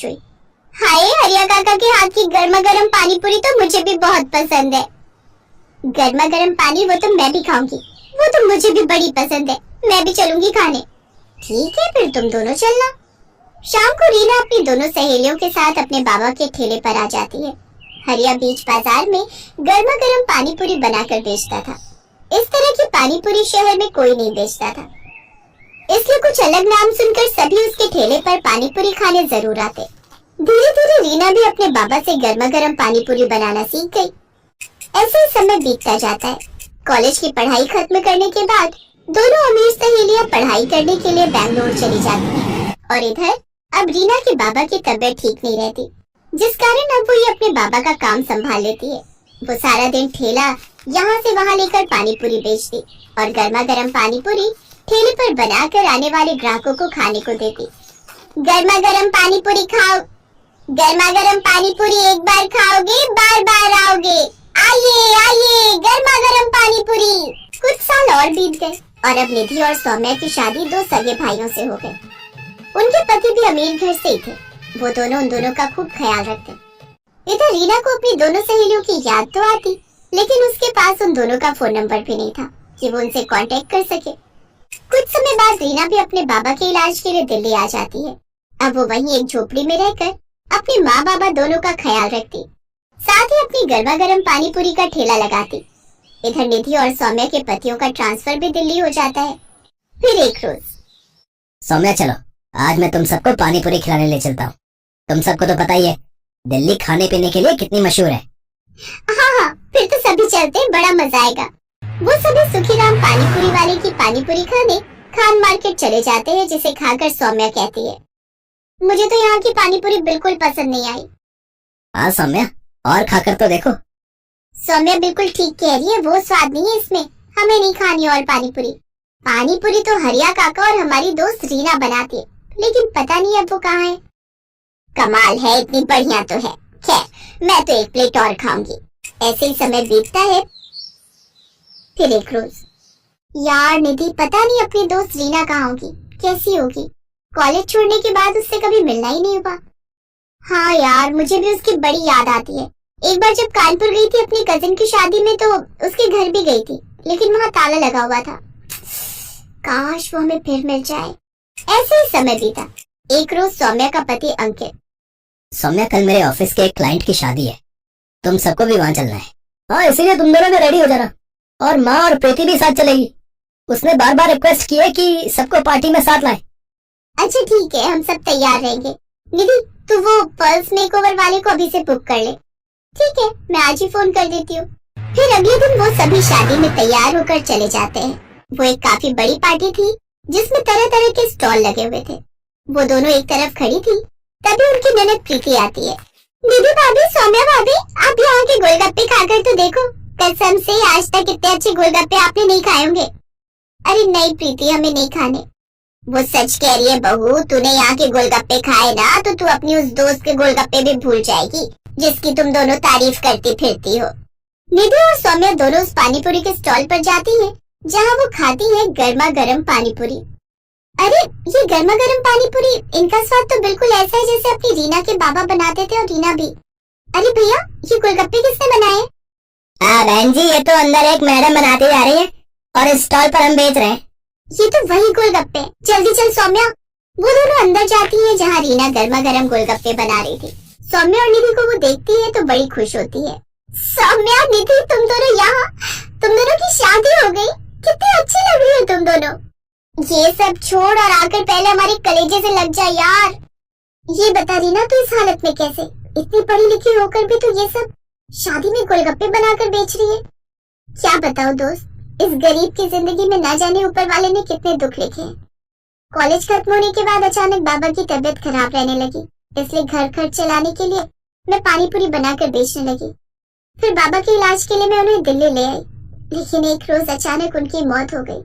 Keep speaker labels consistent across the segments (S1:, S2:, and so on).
S1: छुई। हाय, हरिया काका के हाथ की गर्मा गर्म पानी पूरी तो मुझे भी बहुत पसंद है। गर्मा गर्म पानी वो तो मैं भी खाऊंगी, वो तो मुझे भी बड़ी पसंद है, मैं भी चलूंगी खाने। ठीक है, फिर तुम दोनों चलना। शाम को रीना अपनी दोनों सहेलियों के साथ अपने बाबा के ठेले पर आ जाती है। हरिया बीच बाजार में गर्मा गर्म पानी पूरी बनाकर बेचता था। इस तरह की पानी पूरी शहर में कोई नहीं बेचता था, इसलिए कुछ अलग नाम सुनकर सभी उसके ठेले पर पानी पूरी खाने जरूर आते। धीरे धीरे रीना भी अपने बाबा से गर्मा गर्म पानी पूरी बनाना सीख गई। ऐसे ही समय बीतता जाता है। कॉलेज की पढ़ाई खत्म करने के बाद दोनों अमीर सहेलियां पढ़ाई करने के लिए बैंगलोर चली जाती हैं। और इधर अब रीना के बाबा की तबीयत ठीक नहीं रहती, जिस कारण अब वो ये अपने बाबा का काम संभाल लेती है। वो सारा दिन ठेला यहाँ से वहाँ लेकर पानी पूरी बेचती और गर्मा गर्म पानी पूरी ठेले पर बनाकर आने वाले ग्राहकों को खाने को देती। गर्मा गर्म पानी पूरी खाओ, गर्मा गर्म पानी पूरी एक बार खाओगे बार बार आओगे, आइए आइए गर्मा गर्म पानी पूरी। कुछ साल और बीत गए और अब निधि और सौम्या की शादी दो सगे भाइयों से हो गई। उनके पति भी अमीर घर से ही थे। वो दोनों उन दोनों का खूब ख्याल रखते। इधर रीना को अपनी दोनों सहेलियों की याद तो आती, लेकिन उसके पास उन दोनों का फोन नंबर भी नहीं था कि वो उनसे कांटेक्ट कर सके। कुछ समय बाद रीना भी अपने बाबा के इलाज के लिए दिल्ली आ जाती है। अब वो वहीं एक झोपड़ी में रहकर अपने माँ बाबा दोनों का ख्याल रखती, साथ ही अपनी गर्मा गर्म पानी पूरी का ठेला लगाती। इधर निधि और सौम्या के पतियों का ट्रांसफर भी दिल्ली हो जाता है। फिर एक रोज,
S2: सौम्या चलो, आज मैं तुम सबको पानी पूरी खिलाने ले चलता हूँ। तुम सबको तो पता ही है दिल्ली खाने पीने के लिए कितनी मशहूर है।
S1: हाँ, फिर तो सभी चलते, बड़ा मजा आएगा। वो सभी सुखीराम पानी पूरी वाले की पानी पूरी खाने खान मार्केट चले जाते हैं, जिसे खाकर सौम्या कहती है, मुझे तो यहाँ की पानी पूरी बिल्कुल पसंद नहीं आई।
S2: हाँ सौम्या, और खाकर तो देखो।
S1: सौम्या बिल्कुल ठीक कह रही है, वो स्वाद नहीं है इसमें, हमें नहीं खानी और पानी पूरी। पानी पूरी तो हरिया काका और हमारी दोस्त रीना बनाती है, लेकिन पता नहीं अब वो कहाँ है। कमाल है, इतनी बढ़िया तो है। खैर, मैं तो एक प्लेट और खाऊंगी। ऐसे ही समय बीतता है। फिर एक रोज, यार निधि पता नहीं अपनी दोस्त रीना कहाँ होगी, कैसी होगी। कॉलेज छोड़ने के बाद उससे कभी मिलना ही नहीं हुआ। हाँ यार, मुझे भी उसकी बड़ी याद आती है। एक बार जब कानपुर गई थी अपनी कजिन की शादी में तो उसके घर भी गई थी, लेकिन वहाँ ताला लगा हुआ था। काश वो हमें फिर मिल जाए। ऐसे ही समय बीता। एक रोज सौम्या का पति अंकित,
S2: सौम्या कल मेरे ऑफिस के एक क्लाइंट की शादी है, तुम सबको भी वहाँ चलना है। हाँ, इसीलिए तुम दोनों भी रेडी हो जाना, और माँ और प्रीति भी साथ चलेगी। उसने बार बार रिक्वेस्ट की है कि सबको पार्टी में साथ लाए।
S1: अच्छा ठीक है, हम सब तैयार रहेंगे। निधि तू वो पर्ल्स मेकओवर वाले को अभी से बुक कर ले। ठीक है, मैं आज ही फोन कर देती हूँ। फिर अगले दिन वो सभी शादी में तैयार होकर चले जाते हैं। वो एक काफी बड़ी पार्टी थी जिसमें तरह तरह के स्टॉल लगे हुए थे। वो दोनों एक तरफ खड़ी थी, तभी उनकी ननद प्रीति आती है। दीदी भाभी, सौम्या भाभी, आप यहाँ के गोलगप्पे खाकर तो देखो, कसम से आज तक इतने अच्छे गोलगप्पे आपने नहीं खाए होंगे। अरे नहीं प्रीति, हमें नहीं खाने। वो सच कह रही है बहू, तूने यहाँ के गोलगप्पे खाए ना तो तू अपनी उस दोस्त के गोलगप्पे भी भूल जाएगी जिसकी तुम दोनों तारीफ करती फिरती हो। निधि और सौम्या दोनों उस पानी पूरी के स्टॉल पर जाती हैं, जहाँ वो खाती है गर्मा गर्म पानी पूरी। अरे ये गर्मा गर्म पानी पूरी, इनका स्वाद तो बिल्कुल ऐसा है जैसे अपनी रीना के बाबा बनाते थे और रीना भी। अरे भैया, ये गोलगप्पे किसने बनाए?
S2: बहन जी, ये तो अंदर एक मैडम बनाती जा रही है और इस स्टॉल पर हम बेच रहे हैं।
S1: ये तो वही गोलगप्पे। जल्दी चल सौम्या। वो दोनों अंदर जाती है जहाँ रीना गर्मा गर्म गोलगप्पे बना रही थी। सौम्या और निधि को वो देखती है तो बड़ी खुश होती है। सौम्या, निधि, तुम दोनों यहाँ, तुम दोनों की शादी हो गई, कितनी अच्छी लग रही हो तुम दोनों। ये सब छोड़ और आकर पहले हमारे कलेजे से लग जा यार। ये बता रीना, तू इस हालत में कैसे, इतनी पढ़ी लिखी होकर भी तू ये सब शादी में गोलगप्पे बनाकर बेच रही है। क्या बताओ दोस्त, इस गरीब की जिंदगी में ना जाने ऊपर वाले ने कितने दुख लिखे हैं। कॉलेज खत्म होने के बाद अचानक बाबा की तबीयत खराब रहने लगी, इसलिए घर खर्च चलाने के लिए मैं पानी पूरी बनाकर बेचने लगी। फिर बाबा के इलाज के लिए मैं उन्हें दिल्ली ले आई, लेकिन एक रोज अचानक उनकी मौत हो गई।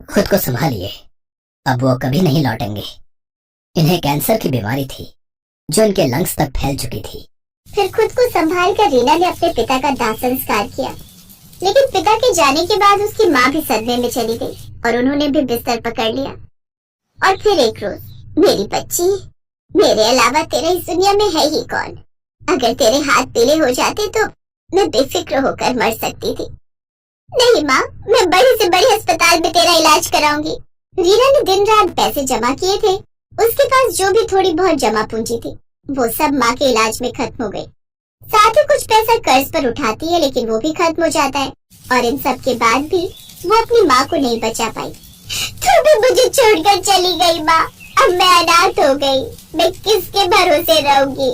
S2: खुद को संभालिए, अब वो कभी नहीं लौटेंगे। इन्हें कैंसर की बीमारी थी जो इनके लंग्स तक फैल चुकी थी।
S1: फिर खुद को संभाल कर रीना ने अपने पिता का दाह संस्कार किया, लेकिन पिता के जाने के बाद उसकी माँ भी सदमे में चली गई और उन्होंने भी बिस्तर पकड़ लिया। और फिर एक रोज मेरी बच्ची मेरे अलावा तेरा इस दुनिया में है ही कौन? अगर तेरे हाथ पीले हो जाते तो मैं बेफिक्र होकर मर सकती थी। नहीं माँ, मैं बड़े से बड़े अस्पताल में तेरा इलाज कराऊंगी। रीना ने दिन रात पैसे जमा किए थे। उसके पास जो भी थोड़ी बहुत जमा पूंजी थी वो सब माँ के इलाज में खत्म हो गई। साथ ही कुछ पैसा कर्ज पर उठाती है लेकिन वो भी खत्म हो जाता है। और इन सब के बाद भी वो अपनी माँ को नहीं बचा पाई। तू भी मुझे छोड़कर चली गई माँ। अब मैं अनाथ हो गई। मैं किसके भरोसे रहूंगी?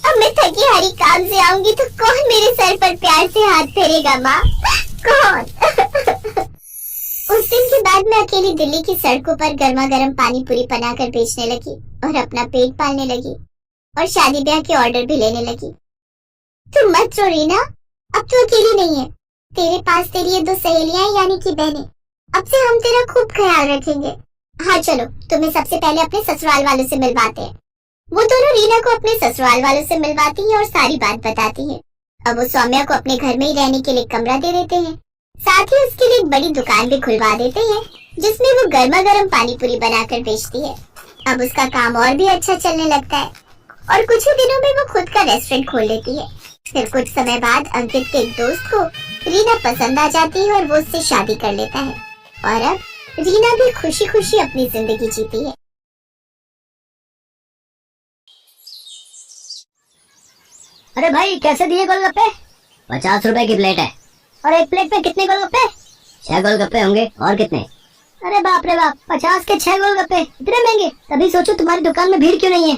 S1: अब मैं थकी हारी काम से आऊंगी तो कौन मेरे सर पर प्यार से हाथ फेरेगा माँ? कौन? उस दिन के बाद मैं अकेली दिल्ली की सड़कों पर गर्मा गर्म पानी पूरी बनाकर बेचने लगी और अपना पेट पालने लगी और शादी ब्याह के ऑर्डर भी लेने लगी। तुम मत रो रीना, अब तू अकेली नहीं है। तेरे पास तेरी ये 2 सहेलियां हैं यानी कि बहनें। अब से हम तेरा खूब ख्याल रखेंगे। हाँ चलो, तुम्हें सबसे पहले अपने ससुराल वालों से मिलवाते हैं। वो दोनों रीना को अपने ससुराल वालों से मिलवाती हैं और सारी बात बताती हैं। अब वो सौम्या को अपने घर में ही रहने के लिए कमरा दे देते हैं। साथ ही उसके लिए एक बड़ी दुकान भी खुलवा देते हैं जिसमें वो गर्मा गर्म पानी पूरी बनाकर बेचती है। अब उसका काम और भी अच्छा चलने लगता है और कुछ ही दिनों में वो खुद का रेस्टोरेंट खोल लेती है। फिर कुछ समय बाद अंकित के एक दोस्त को रीना पसंद आ जाती है और वो उससे शादी कर लेता है और अब रीना भी खुशी खुशी अपनी जिंदगी जीती है।
S2: अरे भाई, कैसे दिए गोलगप्पे? 50 रुपए की प्लेट है। और एक प्लेट में कितने गोलगप्पे? 6 गोलगप्पे होंगे। और कितने? अरे बाप रे बाप, 50 के 6 गोलगप्पे, इतने महंगे। तभी सोचो तुम्हारी दुकान में भीड़ क्यों नहीं है।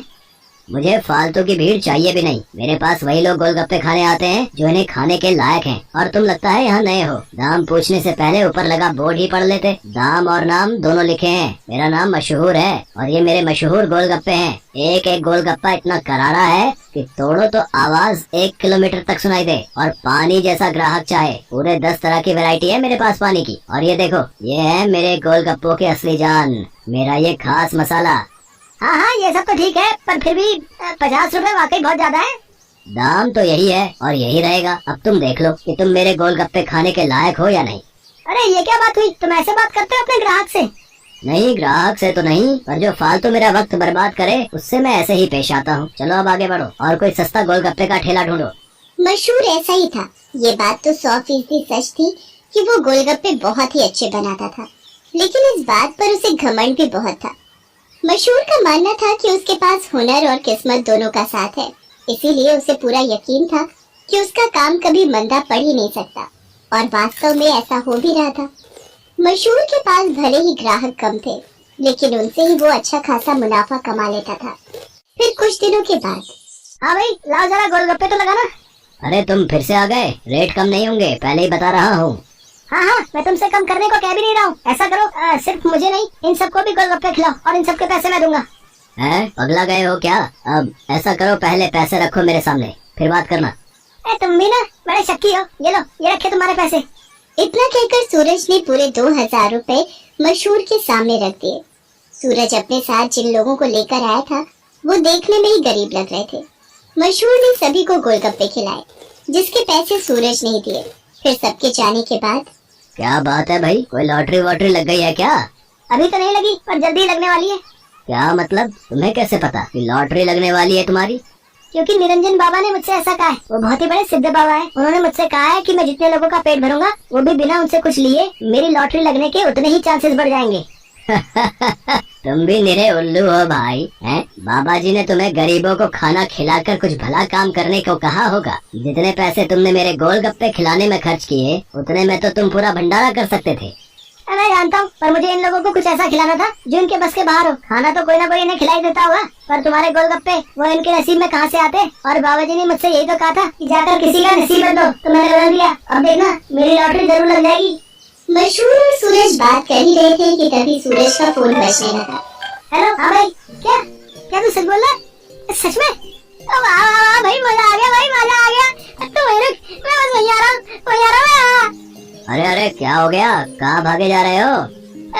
S2: मुझे फालतू की भीड़ चाहिए भी नहीं। मेरे पास वही लोग गोलगप्पे खाने आते हैं जो इन्हें खाने के लायक हैं। और तुम लगता है यहाँ नए हो। दाम पूछने से पहले ऊपर लगा बोर्ड ही पढ़ लेते। दाम और नाम दोनों लिखे हैं। मेरा नाम मशहूर है और ये मेरे मशहूर गोलगप्पे हैं। एक एक गोलगप्पा इतना करारा है कि तोड़ो तो आवाज 1 किलोमीटर तक सुनाई दे। और पानी जैसा ग्राहक चाहे, पूरे 10 तरह की वैरायटी है मेरे पास पानी की। और ये देखो, ये है मेरे गोलगप्पों की असली जान, मेरा ये खास मसाला। हाँ हाँ, ये सब तो ठीक है, पर फिर भी 50 रुपए वाकई बहुत ज्यादा है। दाम तो यही है और यही रहेगा। अब तुम देख लो कि तुम मेरे गोलगप्पे खाने के लायक हो या नहीं। अरे ये क्या बात हुई? तुम ऐसे बात करते हो अपने ग्राहक से? नहीं, ग्राहक से तो नहीं, पर जो फालतू मेरा वक्त बर्बाद करे उससे मैं ऐसे ही पेश आता हूँ। चलो अब आगे बढ़ो और कोई सस्ता गोलगप्पे का ठेला ढूंढो।
S1: मशहूर ऐसा ही था। ये बात तो 100% सच थी कि वो गोलगप्पे बहुत ही अच्छे बनाता था, लेकिन इस बात पर उसे घमंड भी बहुत था। मशहूर का मानना था कि उसके पास हुनर और किस्मत दोनों का साथ है, इसीलिए उसे पूरा यकीन था कि उसका काम कभी मंदा पड़ ही नहीं सकता। और वास्तव में ऐसा हो भी रहा था। मशहूर के पास भले ही ग्राहक कम थे, लेकिन उनसे ही वो अच्छा खासा मुनाफा कमा लेता था। फिर कुछ दिनों के बाद, हाँ भाई लाओ जरा गोलगप्पे तो लगाना।
S2: अरे तुम फिर से आ गए? रेट कम नहीं होंगे, पहले ही बता रहा हूँ। हाँ हाँ, मैं तुमसे कम करने को कह भी नहीं रहा हूँ। ऐसा करो, सिर्फ मुझे नहीं, इन सबको भी गोलगप्पे खिलाओ और इन सबके पैसे मैं दूंगा। हैं, पगला गए हो क्या? अब ऐसा करो, पहले पैसे रखो मेरे सामने, फिर बात करना। तुम भी ना बड़े शक्की हो। ये लो, ये रखे तुम्हारे पैसे।
S1: इतना कहकर सूरज ने पूरे 2000 रुपए मशहूर के सामने रख दिए। सूरज अपने साथ जिन लोगों को लेकर आया था वो देखने में ही गरीब लग रहे थे। मशहूर ने सभी को गोलगप्पे खिलाए, जिसके पैसे सूरज नहीं दिए। फिर सबके जाने के बाद,
S2: क्या बात है भाई, कोई लॉटरी वॉटरी लग गई है क्या?
S1: अभी तो नहीं लगी, पर जल्दी लगने वाली है।
S2: क्या मतलब? तुम्हें कैसे पता कि लॉटरी लगने वाली है तुम्हारी?
S1: क्योंकि निरंजन बाबा ने मुझसे ऐसा कहा है। वो बहुत ही बड़े सिद्ध बाबा है। उन्होंने मुझसे कहा है कि मैं जितने लोगों का पेट भरूंगा, वो भी बिना उनसे कुछ लिए, मेरी लॉटरी लगने के उतने ही चांसेस बढ़ जाएंगे।
S2: तुम भी निरे उल्लू हो भाई, हैं? बाबा जी ने तुम्हें गरीबों को खाना खिलाकर कुछ भला काम करने को कहा होगा। जितने पैसे तुमने मेरे गोलगप्पे खिलाने में खर्च किए, उतने में तो तुम पूरा भंडारा कर सकते थे।
S1: मैं जानता हूँ, पर मुझे इन लोगों को कुछ ऐसा खिलाना था जो इनके बस के बाहर हो। खाना तो कोई ना कोई इन्हें खिलाई देता होगा, पर तुम्हारे गोलगप्पे वो इनके नसीब में कहाँ से आते? और बाबा जी ने मुझसे यही तो कहा था कि जाकर किसी का नसीब बदलो, तो मैंने बदल दिया। अब देखना, मेरी लॉटरी जरूर लग जाएगी। मशहूर और सूरज बात कर ही रहे थे कि तभी सूरज का फोन बजने लगा। हेलो, हाँ भाई, क्या क्या तू सच बोल रहा है? सच में? वाह भाई, मजा आ गया भाई, मजा आ गया। तो मैं बस वहीं आ रहा हूँ, वहीं आ रहा हूँ।
S2: अरे अरे, क्या हो गया? कहाँ भागे जा रहे हो?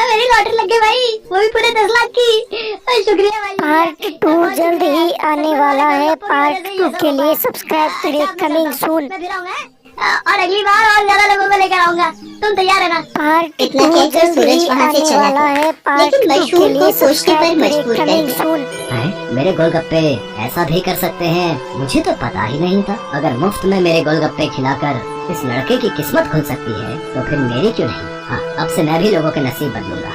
S1: मेरी लॉटरी लग गई भाई, वो भी पूरे 10 लाख की। शुक्रिया भाई।
S3: पार्ट 2 जल्द ही आने वाला है। पार्ट 2 के लिए सब्सक्राइब करें, कमिंग सून।
S2: और अगली बार और ज्यादा लोगों को लेकर आऊंगा। तुम तैयार है ना?
S1: इतना कहकर सूरज वहाँ से चला गया, लेकिन मशहूर को सोचने पर मजबूर कर दिया।
S2: मेरे गोलगप्पे ऐसा भी कर सकते हैं, मुझे तो पता ही नहीं था। अगर मुफ्त में मेरे गोलगप्पे खिलाकर इस लड़के की किस्मत खुल सकती है तो फिर मेरी क्यों नहीं। हाँ, अब से मैं भी लोगों के नसीब बदलूंगा।